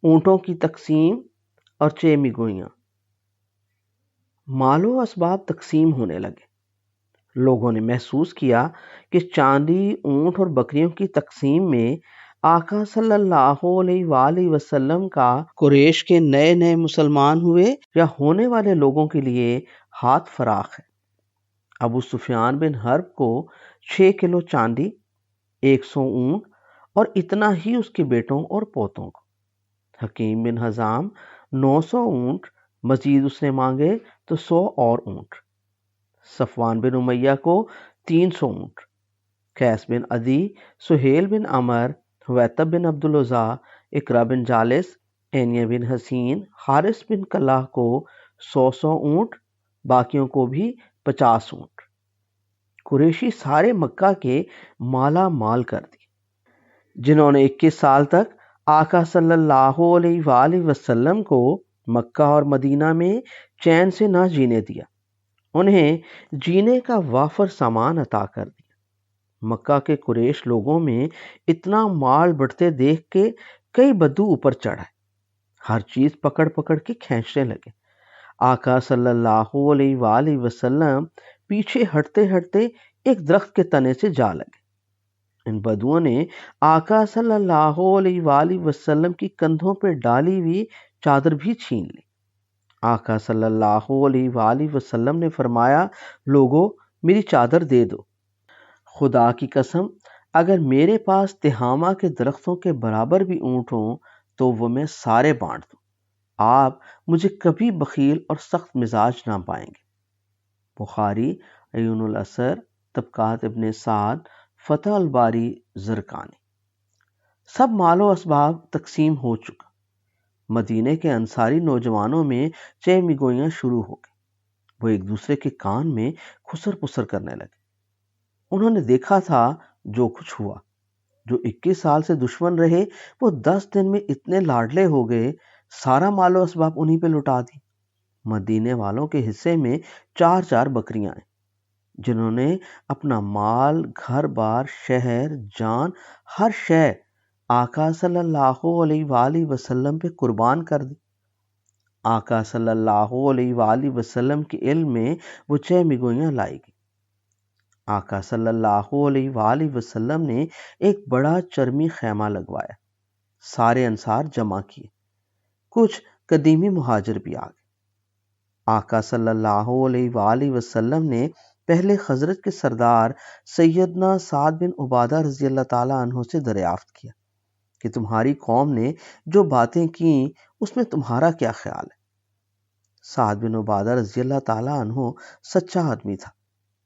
اونٹوں کی تقسیم اور چیمی گوئیاں۔ مال و اسباب تقسیم ہونے لگے۔ لوگوں نے محسوس کیا کہ چاندی، اونٹ اور بکریوں کی تقسیم میں آقا صلی اللہ علیہ وآلہ وسلم کا قریش کے نئے نئے مسلمان ہوئے یا ہونے والے لوگوں کے لیے ہاتھ فراخ ہے۔ ابو سفیان بن حرب کو 6 کلو چاندی، 100 اونٹ اور اتنا ہی اس کے بیٹوں اور پوتوں کو۔ حکیم بن حزام 900 اونٹ، مزید اس نے مانگے تو 100 اور اونٹ۔ صفوان بن امیہ کو 300 اونٹ۔ قیس بن عدی، سہیل بن عمر، حویطب بن عبد العزا، اقرا بن جالس، اینیہ بن حسین، حارث بن کلہ کو 100 اونٹ، باقیوں کو بھی 50 اونٹ۔ قریشی سارے مکہ کے مالا مال کر دیے، جنہوں نے 21 سال تک آقا صلی اللہ علیہ وآلہ وسلم کو مکہ اور مدینہ میں چین سے نہ جینے دیا، انہیں جینے کا وافر سامان عطا کر دیا۔ مکہ کے قریش لوگوں میں اتنا مال بڑھتے دیکھ کے کئی بدو اوپر چڑھے، ہر چیز پکڑ پکڑ کے کھینچنے لگے۔ آقا صلی اللہ علیہ وآلہ وسلم پیچھے ہٹتے ہٹتے ایک درخت کے تنے سے جا لگے۔ ان بدوؤں نے آقا صلی اللہ علیہ وآلہ وسلم کی کندھوں پہ ڈالی ہوئی چادر بھی چھین لی۔ آقا صلی اللہ علیہ وآلہ وسلم نے فرمایا، لوگو میری چادر دے دو۔ خدا کی قسم اگر میرے پاس تہامہ کے درختوں کے برابر بھی اونٹ ہوں تو وہ میں سارے بانٹ دوں، آپ مجھے کبھی بخیل اور سخت مزاج نہ پائیں گے۔ بخاری، عیون الاثر، طبقات ابن سعد، فتح الباری زرقانی۔ سب مال و اسباب تقسیم ہو چکا۔ مدینے کے انصاری نوجوانوں میں چیمی گوئیاں شروع ہو گئی۔ وہ ایک دوسرے کے کان میں خسر پسر کرنے لگے۔ انہوں نے دیکھا تھا جو کچھ ہوا۔ جو 21 سال سے دشمن رہے وہ 10 دن میں اتنے لاڈلے ہو گئے، سارا مال و اسباب انہی پہ لٹا دی۔ مدینے والوں کے حصے میں 4 بکریاں ہیں، جنہوں نے اپنا مال، گھر بار، شہر، جان، ہر شے آقا صلی اللہ علیہ وآلہ وسلم پہ قربان کر دی۔ آقا صلی اللہ علیہ وآلہ وسلم کے علم میں وہ چیمی گوئیاں لائی گئی۔ آقا صلی اللہ علیہ وآلہ وسلم نے ایک بڑا چرمی خیمہ لگوایا، سارے انصار جمع کیے، کچھ قدیمی مہاجر بھی آ گئے۔ آقا صلی اللہ علیہ وآلہ وسلم نے پہلے خزرج کے سردار سیدنا سعد بن عبادہ رضی اللہ تعالیٰ عنہ سے دریافت کیا کہ تمہاری قوم نے جو باتیں کیں اس میں تمہارا کیا خیال ہے؟ سعد بن عبادہ رضی اللہ تعالیٰ عنہ سچا آدمی تھا،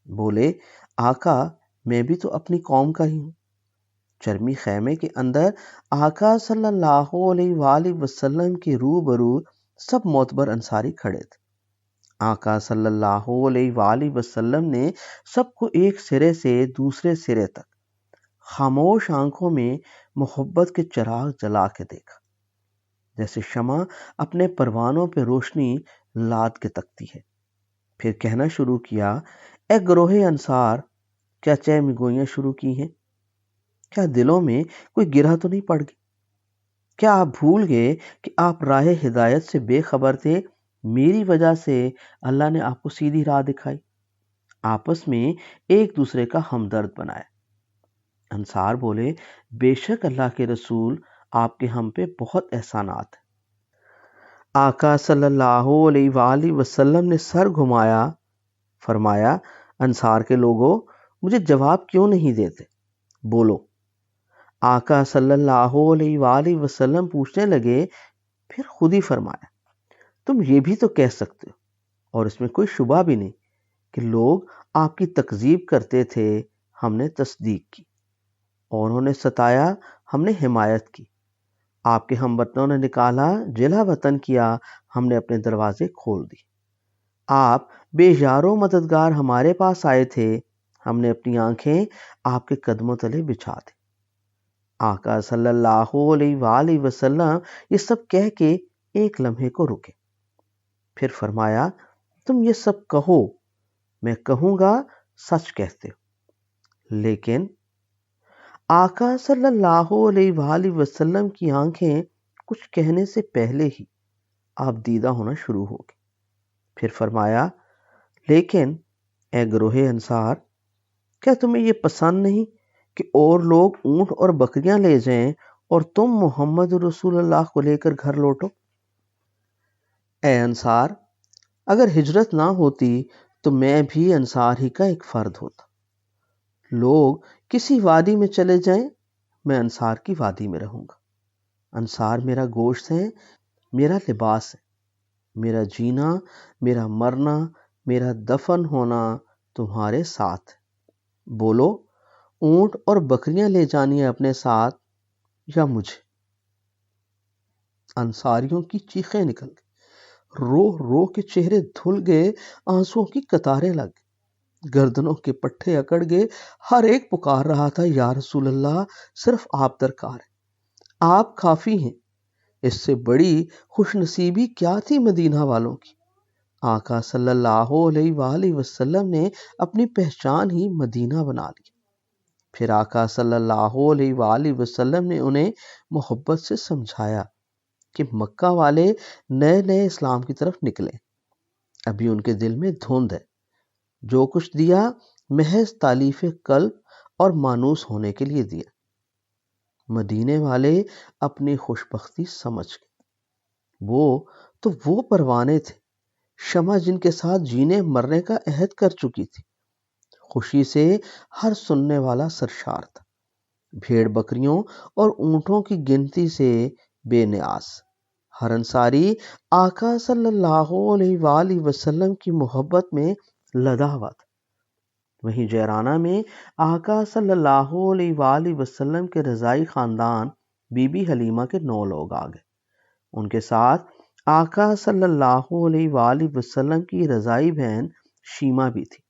بولے، آقا میں بھی تو اپنی قوم کا ہی ہوں۔ چرمی خیمے کے اندر آقا صلی اللہ علیہ وآلہ وسلم کے روبرو سب معتبر انصاری کھڑے تھے۔ آقا صلی اللہ علیہ وآلہ وسلم نے سب کو ایک سرے سے دوسرے سرے تک خاموش آنکھوں میں محبت کے چراغ جلا کے دیکھا، جیسے شمع اپنے پروانوں پہ روشنی لاد کے تکتی ہے۔ پھر کہنا شروع کیا، اے گروہ انصار، کیا چیمی گوئیاں شروع کی ہیں؟ کیا دلوں میں کوئی گرہ تو نہیں پڑ گئی؟ کیا آپ بھول گئے کہ آپ راہ ہدایت سے بے خبر تھے؟ میری وجہ سے اللہ نے آپ کو سیدھی راہ دکھائی، آپس میں ایک دوسرے کا ہمدرد بنایا۔ انصار بولے، بے شک اللہ کے رسول، آپ کے ہم پہ بہت احسانات ہیں۔ آقا صلی اللہ علیہ وآلہ وسلم نے سر گھمایا، فرمایا، انصار کے لوگوں مجھے جواب کیوں نہیں دیتے؟ بولو۔ آقا صلی اللہ علیہ وآلہ وسلم پوچھنے لگے، پھر خود ہی فرمایا، تم یہ بھی تو کہہ سکتے ہو، اور اس میں کوئی شبہ بھی نہیں، کہ لوگ آپ کی تکذیب کرتے تھے، ہم نے تصدیق کی، اور انہوں نے ستایا، ہم نے حمایت کی، آپ کے ہم وطنوں نے نکالا، جلا وطن کیا، ہم نے اپنے دروازے کھول دیے۔ آپ بے یار و مددگار ہمارے پاس آئے تھے، ہم نے اپنی آنکھیں آپ کے قدموں تلے بچھا دی۔ آقا صلی اللہ علیہ وآلہ وسلم یہ سب کہہ کے ایک لمحے کو رکے، پھر فرمایا، تم یہ سب کہو، میں کہوں گا سچ کہتے ہو، لیکن آقا صلی اللہ علیہ وآلہ وسلم کی آنکھیں کچھ کہنے سے پہلے ہی آپ دیدہ ہونا شروع ہو گئے۔ پھر فرمایا، لیکن اے گروہ انصار، کیا تمہیں یہ پسند نہیں کہ اور لوگ اونٹ اور بکریاں لے جائیں اور تم محمد رسول اللہ کو لے کر گھر لوٹو؟ اے انصار، اگر ہجرت نہ ہوتی تو میں بھی انصار ہی کا ایک فرد ہوتا۔ لوگ کسی وادی میں چلے جائیں، میں انصار کی وادی میں رہوں گا۔ انصار میرا گوشت ہے، میرا لباس ہے، میرا جینا، میرا مرنا، میرا دفن ہونا تمہارے ساتھ ہے۔ بولو، اونٹ اور بکریاں لے جانی ہے اپنے ساتھ یا مجھے؟ انصاریوں کی چیخیں نکل گئی، رو رو کے چہرے دھل گئے، آنسوؤں کی قطاریں لگ گئی، گردنوں کے پٹھے اکڑ گئے۔ ہر ایک پکار رہا تھا، یا رسول اللہ، صرف آپ درکار ہیں، آپ کافی ہیں۔ اس سے بڑی خوش نصیبی کیا تھی مدینہ والوں کی؟ آقا صلی اللہ علیہ وآلہ وسلم نے اپنی پہچان ہی مدینہ بنا لی۔ پھر آقا صلی اللہ علیہ وآلہ وسلم نے انہیں محبت سے سمجھایا کہ مکہ والے نئے نئے اسلام کی طرف نکلے، ابھی ان کے دل میں دھند ہے۔ جو کچھ دیا محض تالیف قلب اور مانوس ہونے کے لیے دیا۔ مدینے والے اپنی خوش بختی سمجھ گئے۔ وہ پروانے تھے، شمع جن کے ساتھ جینے مرنے کا عہد کر چکی تھی۔ خوشی سے ہر سننے والا سرشار تھا، بھیڑ بکریوں اور اونٹوں کی گنتی سے بے نیاز۔ ہر انصاری آقا صلی اللہ علیہ وآلہ وسلم کی محبت میں لدا ہوا تھا۔ وہیں جیرانہ میں آقا صلی اللہ علیہ وآلہ وسلم کے رضائی خاندان بی بی حلیمہ کے 9 لوگ آ گئے۔ ان کے ساتھ آقا صلی اللہ علیہ وآلہ وسلم کی رضائی بہن شیمہ بھی تھی،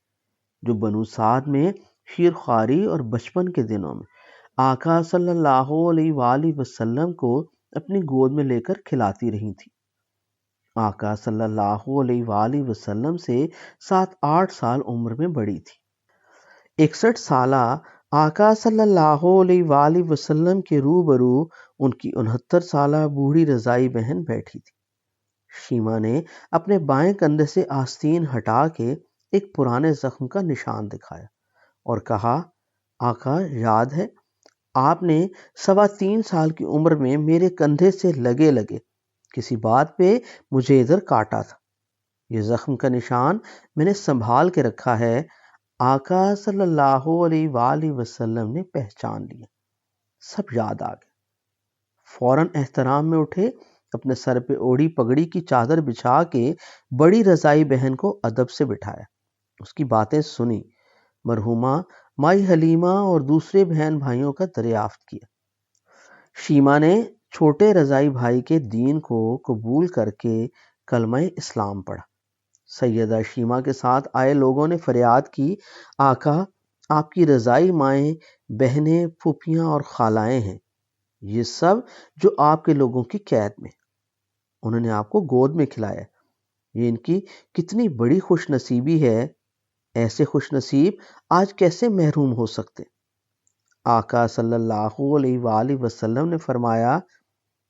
جو بنو سعد میں شیرخواری اور بچپن کے دنوں میں آقا صلی اللہ علیہ وآلہ وسلم کو اپنی گود میں لے کر کھلاتی رہی تھی۔ آقا صلی اللہ علیہ وآلہ وسلم سے 7-8 سال عمر میں بڑی تھی۔ 61 سالہ آقا صلی اللہ علیہ وآلہ وسلم کے روبرو ان کی 69 سالہ بوڑھی رضائی بہن بیٹھی تھی۔ شیمہ نے اپنے بائیں کندھے سے آستین ہٹا کے ایک پرانے زخم کا نشان دکھایا اور کہا، آقا یاد ہے آپ نے 3.25 سال کی عمر میں میرے کندھے سے لگے لگے کسی بات پہ مجھے ادھر کاٹا تھا۔ یہ زخم کا نشان میں نے سنبھال کے رکھا ہے۔ آقا صلی اللہ علیہ وآلہ وسلم نے پہچان لیا، سب یاد آ گئے۔ فوراً احترام میں اٹھے، اپنے سر پہ اوڑی پگڑی کی چادر بچھا کے بڑی رضائی بہن کو ادب سے بٹھایا، اس کی باتیں سنی، مرحومہ مائی حلیمہ اور دوسرے بہن بھائیوں کا دریافت کیا۔ شیمہ نے چھوٹے رضائی بھائی کے دین کو قبول کر کے کلمہ اسلام پڑھا۔ سیدہ شیمہ کے ساتھ آئے لوگوں نے فریاد کی، آقا آپ کی رضائی مائیں، بہنیں، پھوپھیاں اور خالائیں ہیں، یہ سب جو آپ کے لوگوں کی قید میں، انہوں نے آپ کو گود میں کھلایا، یہ ان کی کتنی بڑی خوش نصیبی ہے، ایسے خوش نصیب آج کیسے محروم ہو سکتے؟ آقا صلی اللہ علیہ وآلہ وسلم نے فرمایا،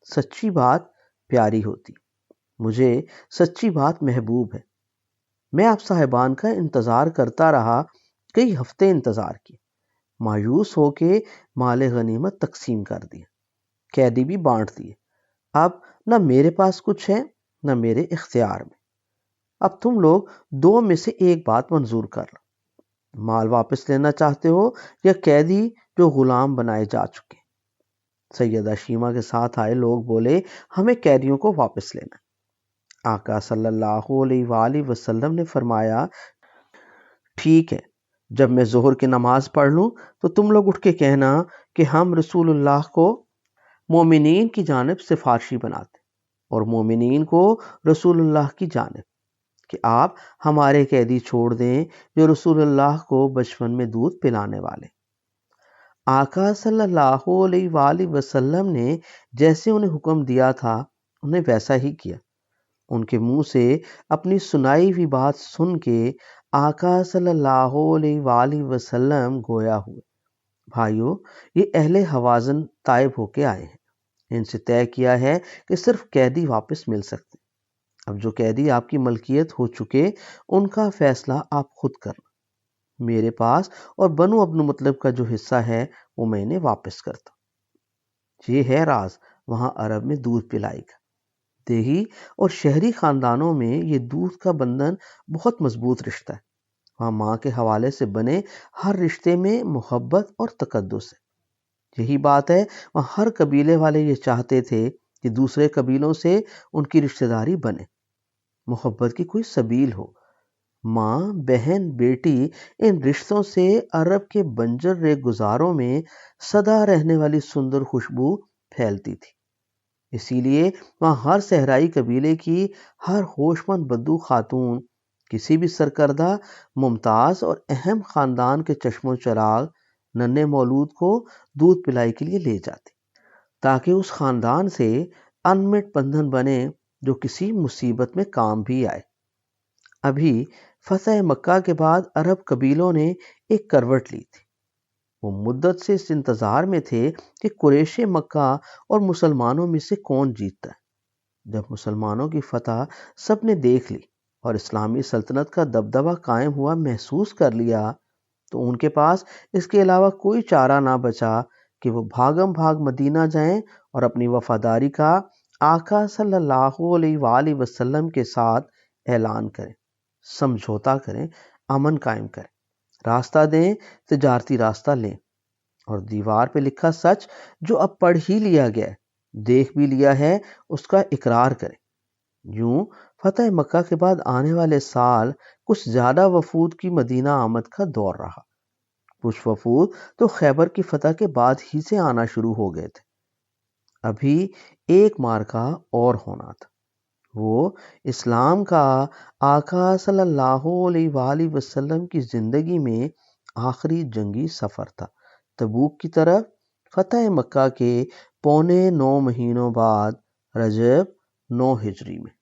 سچی بات پیاری ہوتی، مجھے سچی بات محبوب ہے۔ میں آپ صاحبان کا انتظار کرتا رہا، کئی ہفتے انتظار کیے، مایوس ہو کے مال غنیمت تقسیم کر دیا، قیدی بھی بانٹ دیے۔ اب نہ میرے پاس کچھ ہے نہ میرے اختیار میں۔ اب تم لوگ 2 میں سے ایک بات منظور کر لو، مال واپس لینا چاہتے ہو یا قیدی جو غلام بنائے جا چکے؟ سیدہ شیمہ کے ساتھ آئے لوگ بولے، ہمیں قیدیوں کو واپس لینا۔ آقا صلی اللہ علیہ وآلہ وسلم نے فرمایا، ٹھیک ہے، جب میں ظہر کی نماز پڑھ لوں تو تم لوگ اٹھ کے کہنا کہ ہم رسول اللہ کو مومنین کی جانب سفارشی بناتے اور مومنین کو رسول اللہ کی جانب، کہ آپ ہمارے قیدی چھوڑ دیں جو رسول اللہ کو بچپن میں دودھ پلانے والے۔ آقا صلی اللہ علیہ وآلہ وسلم نے جیسے انہیں حکم دیا تھا انہیں ویسا ہی کیا۔ ان کے منہ سے اپنی سنائی ہوئی بات سن کے آقا صلی اللہ علیہ وآلہ وسلم گویا ہوئے، بھائیو یہ اہل حوازن تائب ہو کے آئے ہیں، ان سے طے کیا ہے کہ صرف قیدی واپس مل سکتے۔ اب جو قیدی آپ کی ملکیت ہو چکے ان کا فیصلہ آپ خود کرنا۔ میرے پاس اور بنو ابن مطلب کا جو حصہ ہے وہ میں نے واپس کرتا۔ یہ ہے راز وہاں عرب میں دودھ پلائی کا۔ دیہی اور شہری خاندانوں میں یہ دودھ کا بندھن بہت مضبوط رشتہ ہے۔ وہاں ماں کے حوالے سے بنے ہر رشتے میں محبت اور تقدس ہے۔ یہی بات ہے وہاں ہر قبیلے والے یہ چاہتے تھے کہ دوسرے قبیلوں سے ان کی رشتہ داری بنے، محبت کی کوئی سبیل ہو۔ ماں، بہن، بیٹی، ان رشتوں سے عرب کے بنجر ریگ گزاروں میں سدا رہنے والی سندر خوشبو پھیلتی تھی۔ اسی لیے وہاں ہر صحرائی قبیلے کی ہر ہوش مند بدو خاتون کسی بھی سرکردہ، ممتاز اور اہم خاندان کے چشم و چراغ ننھے مولود کو دودھ پلائی کے لیے لے جاتی، تاکہ اس خاندان سے انمٹ بندھن بنے جو کسی مصیبت میں کام بھی آئے۔ ابھی فتح مکہ کے بعد عرب قبیلوں نے ایک کروٹ لی تھی۔ وہ مدت سے اس انتظار میں تھے کہ قریش مکہ اور مسلمانوں میں سے کون جیتتا ہے۔ جب مسلمانوں کی فتح سب نے دیکھ لی اور اسلامی سلطنت کا دبدبہ قائم ہوا محسوس کر لیا، تو ان کے پاس اس کے علاوہ کوئی چارہ نہ بچا کہ وہ بھاگم بھاگ مدینہ جائیں اور اپنی وفاداری کا آقا صلی اللہ علیہ وآلہ وسلم کے ساتھ اعلان کریں، سمجھوتا کریں، امن قائم کریں، راستہ دیں، تجارتی راستہ لیں، اور دیوار پہ لکھا سچ جو اب پڑھ ہی لیا گیا ہے، دیکھ بھی لیا ہے، اس کا اقرار کریں۔ یوں فتح مکہ کے بعد آنے والے سال کچھ زیادہ وفود کی مدینہ آمد کا دور رہا۔ کچھ وفود تو خیبر کی فتح کے بعد ہی سے آنا شروع ہو گئے تھے۔ ابھی ایک مارکہ اور ہونا تھا، وہ اسلام کا آقا صلی اللہ علیہ وآلہ وسلم کی زندگی میں آخری جنگی سفر تھا، تبوک کی طرف۔ فتح مکہ کے 9.25 مہینوں بعد رجب 9 ہجری میں